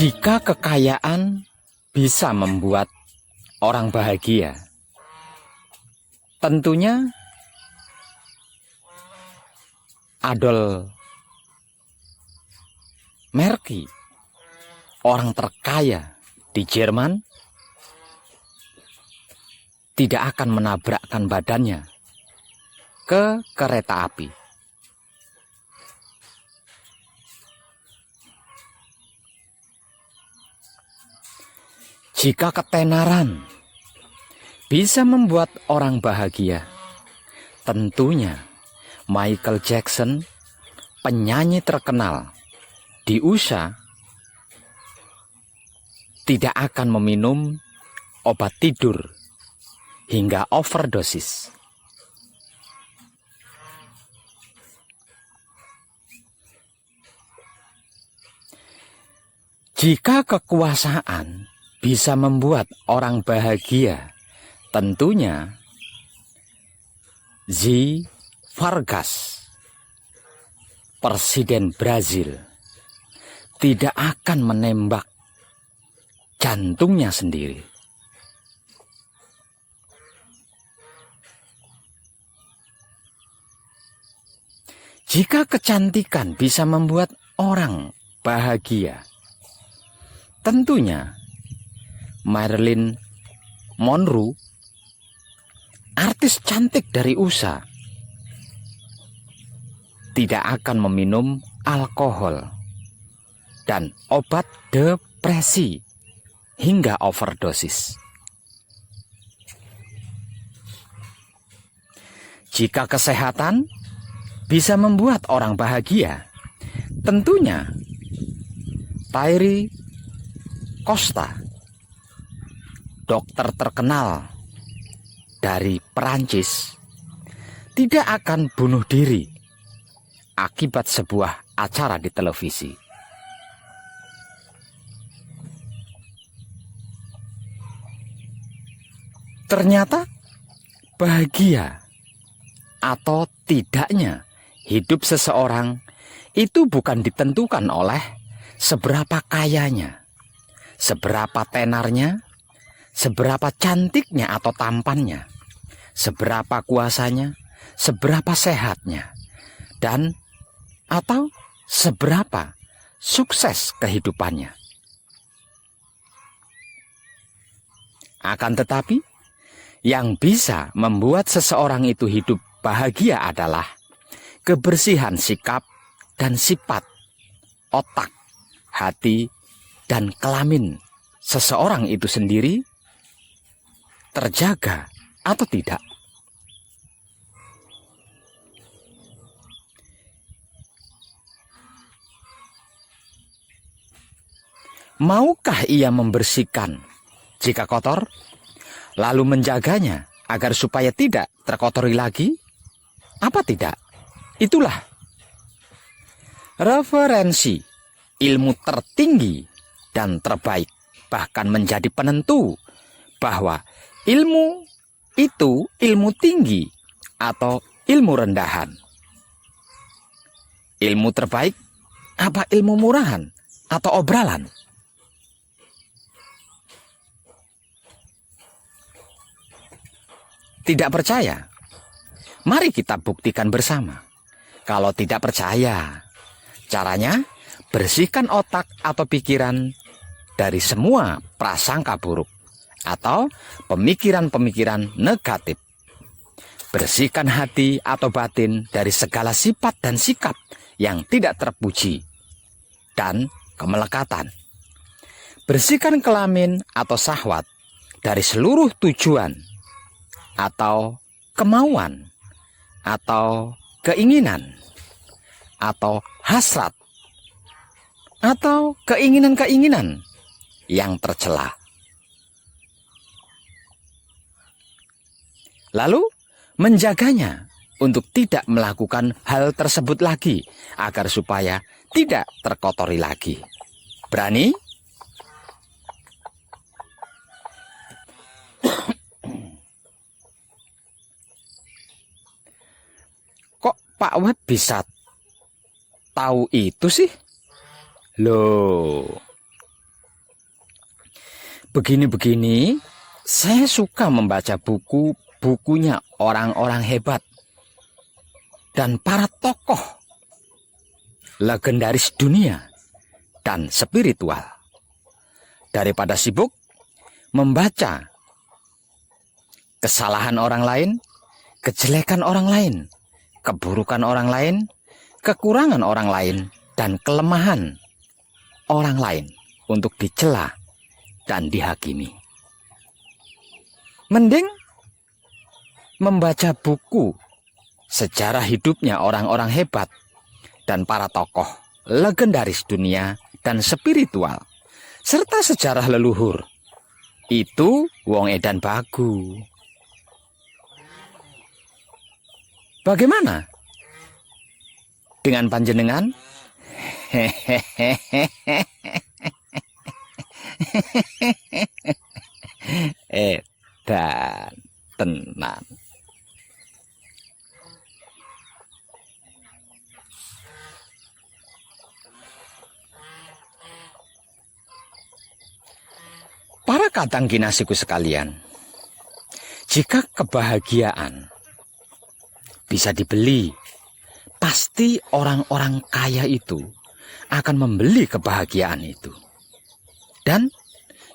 Jika kekayaan bisa membuat orang bahagia, tentunya Adolf Merky, orang terkaya di Jerman, tidak akan menabrakkan badannya ke kereta api. Jika ketenaran bisa membuat orang bahagia, tentunya Michael Jackson, penyanyi terkenal di USA, tidak akan meminum obat tidur hingga overdosis. Jika kekuasaan bisa membuat orang bahagia, tentunya Zé Vargas, Presiden Brazil, tidak akan menembak jantungnya sendiri. Jika kecantikan bisa membuat orang bahagia, tentunya Marilyn Monroe, artis cantik dari USA, tidak akan meminum alkohol dan obat depresi hingga overdosis. Jika kesehatan bisa membuat orang bahagia, tentunya Thierry Costa, dokter terkenal dari Perancis, tidak akan bunuh diri akibat sebuah acara di televisi. Ternyata bahagia atau tidaknya hidup seseorang itu bukan ditentukan oleh seberapa kayanya, seberapa tenarnya, seberapa cantiknya atau tampannya, seberapa kuasanya, seberapa sehatnya, dan atau seberapa sukses kehidupannya. Akan tetapi, yang bisa membuat seseorang itu hidup bahagia adalah kebersihan sikap dan sifat, otak, hati, dan kelamin seseorang itu sendiri terjaga atau tidak. Maukah ia membersihkan jika kotor, lalu menjaganya agar supaya tidak terkotori lagi? Apa tidak? Itulah referensi ilmu tertinggi dan terbaik, bahkan menjadi penentu bahwa ilmu itu ilmu tinggi atau ilmu rendahan. Ilmu terbaik apa ilmu murahan atau obralan? Tidak percaya? Mari kita buktikan bersama. Kalau tidak percaya, caranya bersihkan otak atau pikiran dari semua prasangka buruk atau pemikiran-pemikiran negatif. Bersihkan hati atau batin dari segala sifat dan sikap yang tidak terpuji dan kemelekatan. Bersihkan kelamin atau syahwat dari seluruh tujuan atau kemauan atau keinginan atau hasrat atau keinginan-keinginan yang tercela. Lalu menjaganya untuk tidak melakukan hal tersebut lagi agar supaya tidak terkotori lagi. Berani? Kok Pak Web bisa tahu itu sih? Loh, Begini-begini, saya suka membaca bukunya orang-orang hebat dan para tokoh legendaris dunia dan spiritual. Daripada sibuk membaca kesalahan orang lain, kejelekan orang lain, keburukan orang lain, kekurangan orang lain, dan kelemahan orang lain untuk dicela dan dihakimi. Mending membaca buku sejarah hidupnya orang-orang hebat dan para tokoh legendaris dunia dan spiritual, serta sejarah leluhur. Itu wong edan bagu. Bagaimana dengan panjenengan? Edan tenan. Para kadang kinasiku sekalian, jika kebahagiaan bisa dibeli, pasti orang-orang kaya itu akan membeli kebahagiaan itu. Dan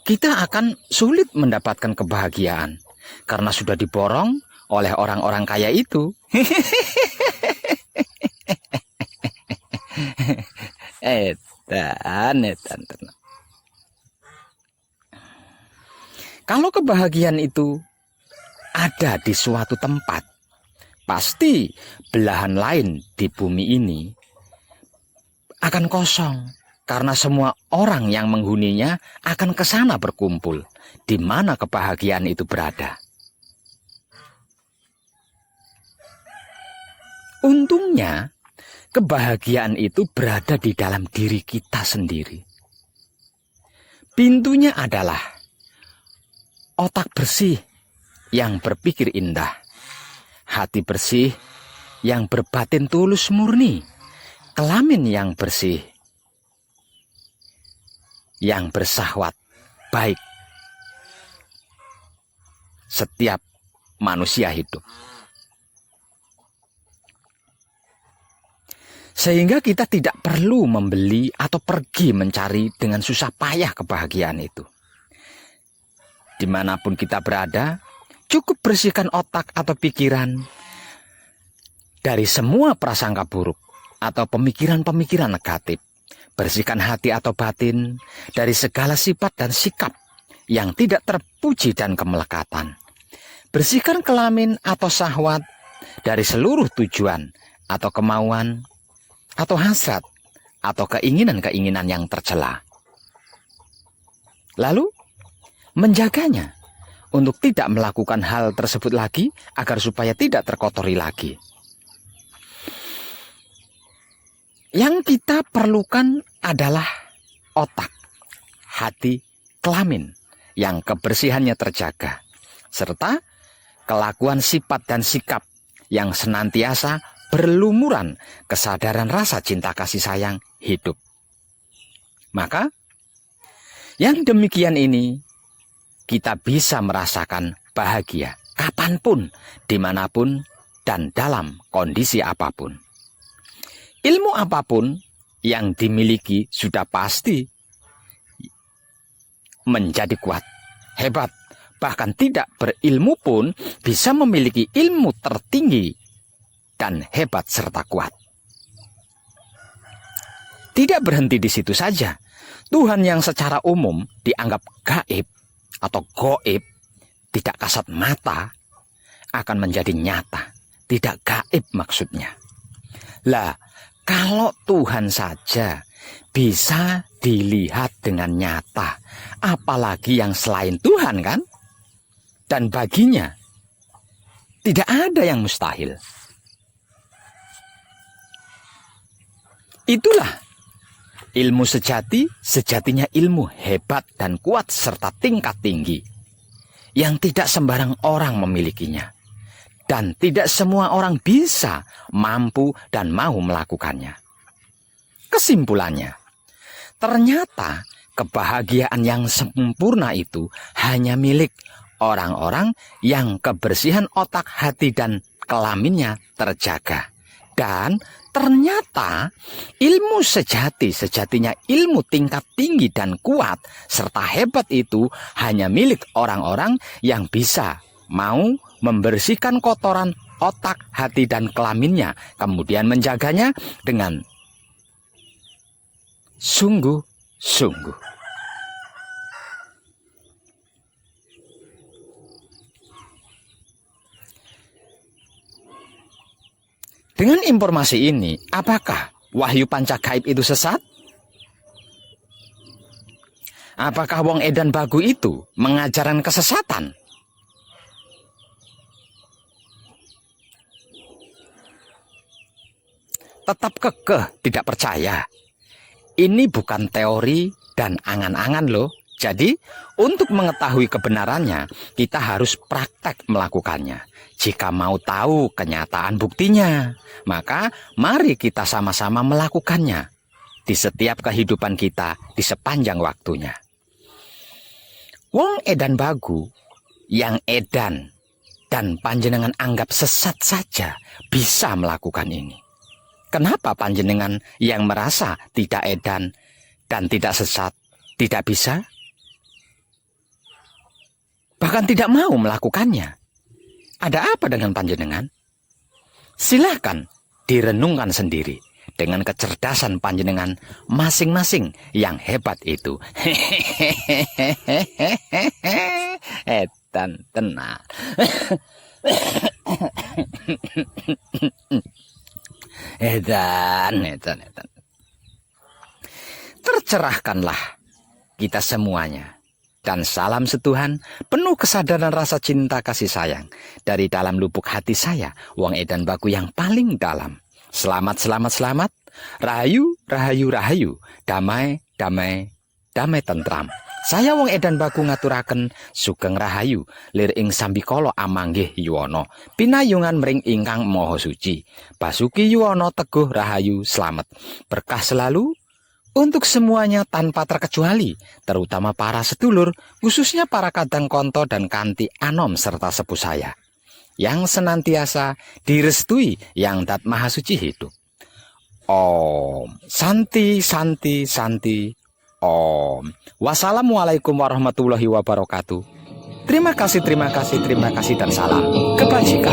kita akan sulit mendapatkan kebahagiaan karena sudah diborong oleh orang-orang kaya itu. Edan. Kalau kebahagiaan itu ada di suatu tempat, pasti belahan lain di bumi ini akan kosong karena semua orang yang menghuninya akan ke sana berkumpul di mana kebahagiaan itu berada. Untungnya, kebahagiaan itu berada di dalam diri kita sendiri. Pintunya adalah otak bersih yang berpikir indah, hati bersih yang berbatin tulus murni, kelamin yang bersih, yang bersahwat baik. Setiap manusia hidup. Sehingga kita tidak perlu membeli atau pergi mencari dengan susah payah kebahagiaan itu. Dimanapun kita berada, cukup bersihkan otak atau pikiran dari semua prasangka buruk atau pemikiran-pemikiran negatif. Bersihkan hati atau batin dari segala sifat dan sikap yang tidak terpuji dan kemelekatan. Bersihkan kelamin atau syahwat dari seluruh tujuan atau kemauan atau hasrat atau keinginan-keinginan yang tercela. Lalu, menjaganya untuk tidak melakukan hal tersebut lagi agar supaya tidak terkotori lagi. Yang kita perlukan adalah otak, hati, kelamin yang kebersihannya terjaga, serta kelakuan sifat dan sikap yang senantiasa berlumuran kesadaran rasa cinta kasih sayang hidup. Maka, yang demikian ini kita bisa merasakan bahagia kapanpun, dimanapun, dan dalam kondisi apapun. Ilmu apapun yang dimiliki sudah pasti menjadi kuat, hebat, bahkan tidak berilmu pun bisa memiliki ilmu tertinggi dan hebat serta kuat. Tidak berhenti di situ saja. Tuhan yang secara umum dianggap gaib atau goib, tidak kasat mata, akan menjadi nyata. Tidak gaib maksudnya. Lah, kalau Tuhan saja bisa dilihat dengan nyata, apalagi yang selain Tuhan, kan? Dan baginya tidak ada yang mustahil. Itulah ilmu sejati, sejatinya ilmu hebat dan kuat serta tingkat tinggi, yang tidak sembarang orang memilikinya, dan tidak semua orang bisa, mampu, dan mau melakukannya. Kesimpulannya, ternyata kebahagiaan yang sempurna itu hanya milik orang-orang yang kebersihan otak, hati, dan kelaminnya terjaga. Dan ternyata ilmu sejatinya ilmu tingkat tinggi dan kuat serta hebat itu hanya milik orang-orang yang bisa mau membersihkan kotoran otak, hati, dan kelaminnya, kemudian menjaganya dengan sungguh-sungguh. Dengan informasi ini, apakah wahyu panca gaib itu sesat? Apakah wong edan bagu itu mengajaran kesesatan? Tetap kekeh tidak percaya. Ini bukan teori dan angan-angan loh. Jadi, untuk mengetahui kebenarannya, kita harus praktek melakukannya. Jika mau tahu kenyataan buktinya, maka mari kita sama-sama melakukannya di setiap kehidupan kita di sepanjang waktunya. Wong edan bagu yang edan dan panjenengan anggap sesat saja bisa melakukan ini. Kenapa panjenengan yang merasa tidak edan dan tidak sesat tidak bisa? Bahkan tidak mau melakukannya. Ada apa dengan panjenengan? Silahkan direnungkan sendiri dengan kecerdasan panjenengan masing-masing yang hebat itu. Edan tenar. Edan. Tercerahkanlah kita semuanya. Dan salam setuhan, penuh kesadaran rasa cinta kasih sayang dari dalam lubuk hati saya, wong edan bagu yang paling dalam. Selamat. Rahayu. Damai tentram. Saya wong edan bagu ngaturaken sugeng rahayu lir ing sambikala amanggih yuwana. Pinayungan mring ingkang maha suci. Basuki yuwana teguh rahayu slamet. Berkah selalu untuk semuanya tanpa terkecuali, terutama para sedulur, khususnya para kadang konto dan kanti anom serta sepuh saya, yang senantiasa direstui yang dat maha suci hidup. Om. Santi. Om. Wassalamualaikum warahmatullahi wabarakatuh. Terima kasih dan salam kebajikan.